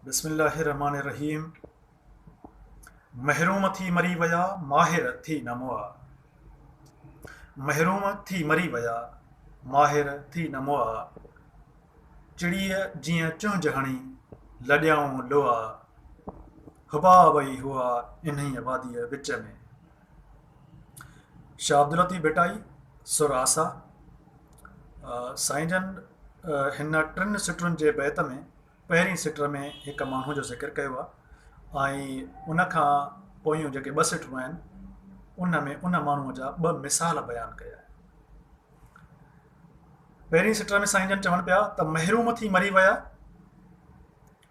बिस्मिल्लाहिर्रहमानिर्रहीम। महरूम थी मरी वया माहिर थी न मुआ। महरूम थी मरी वया माहिर थी न मुआ। चिड़ीअ जीअं चुंझ हणी लॾियाऊं लोआ। हुबा वई हुआ इन्हीअ वादीअ विच में। शाह अब्दुल लतीफ़ भिटाई सुर आसा। साईं जन हिन टिनि सिटरुनि जे बैत में पहिरीं सिटर में हिकु माण्हू जो ज़िक्र कयो आहे ऐं उन खां पोयूं जेके ॿ सिटरूं आहिनि उन में उन माण्हूअ जा ॿ मिसाल बयानु कया आहिनि। पहिरीं सिटर में साईं जन चवनि पिया त महरूम थी मरी विया,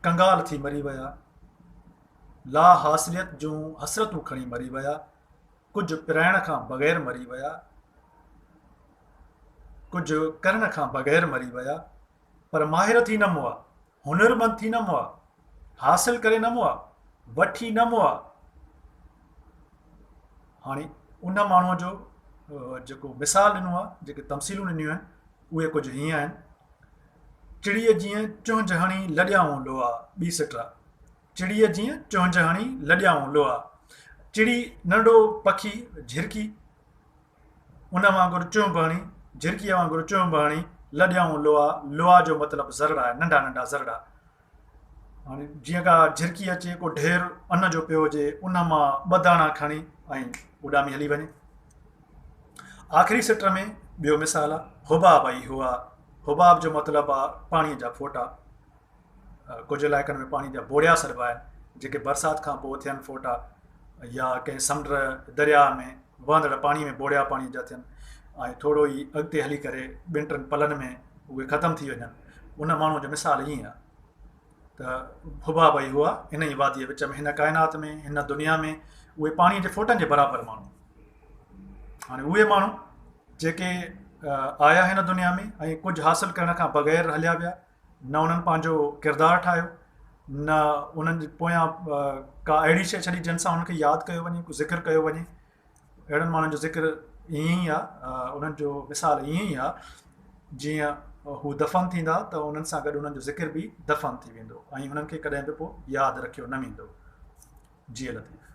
कंगाल थी मरी विया, ला हासिलियत जूं हसरतूं खणी मरी विया, कुझु पिराइण खां बग़ैर मरी विया, कुझु करण खां बग़ैर मरी विया, पर माहिर थी न मुआ, हुनरमंद थी न मुआ, हासिल करे न मुआ, वठी न मुआ। हाणे उन माण्हूअ जो जेको मिसाल ॾिनो आहे, जेके तमसीलूं ॾिनियूं आहिनि उहे कुझु हीअं आहिनि। चिड़ीअ जीअं चुंझ हणी लॾियाऊं लोआ। ॿी सिट आहे, चिड़ीअ जीअं चुंझ हणी लॾियाऊं लोआ। चिड़ी नंढो पखी झिरकी, उन वांगुरु चुंभ हणी, झिरकीअ वांगुरु चुंभ हणी लॾियाऊं लोआ। लोआ जो मतिलबु ज़रड़ा आहे, नंढा नंढा ज़रड़ा। हाणे जीअं का झिरकी अचे, को ढेर अन्न जो पियो हुजे, उन मां ॿ दाणा खणी ऐं उॾामी हली वञे। आख़िरी सिट में ॿियो मिसाल आहे, हुबाब आई हुआ। हुबाब जो मतिलबु आहे पाणीअ जा फोटा। कुझु इलाइक़नि में पाणी जा बोड़िया सॾिबा आहिनि, जेके बरसाति खां पोइ थियनि फोटा, या कंहिं समुंड दरिया में वहंदड़ पाणी में बोड़िया पाणी जा थियनि ऐं थोरो ई अॻिते हली करे ॿिनि टिनि पलनि में उहे ख़तमु थी वञनि। उन माण्हूअ जो मिसाल ईअं आहे त हुबाब आई हुआ इन ई वादीअ विच में, हिन काइनात में, हिन दुनिया में उहे पाणीअ जे फोटनि जे बराबरि माण्हू। हाणे उहे माण्हू जेके आया हिन दुनिया में ऐं कुझु हासिलु करण खां बग़ैर हलिया विया, न उन्हनि पंहिंजो किरदारु ठाहियो, न उन्हनि जे पोयां का अहिड़ी शइ छॾी जंहिं सां उन्हनि खे यादि कयो वञे, को ज़िक्र कयो वञे। अहिड़नि माण्हुनि जो ज़िक्र ईअं ई आहे, उन्हनि जो मिसाल ईअं ई आहे जीअं हू दफ़न थींदा त उन्हनि सां गॾु उन्हनि जो ज़िक्र बि दफ़न थी वेंदो ऐं उन्हनि खे कॾहिं बि पोइ यादि रखियो न वेंदो। जी लतीफ़।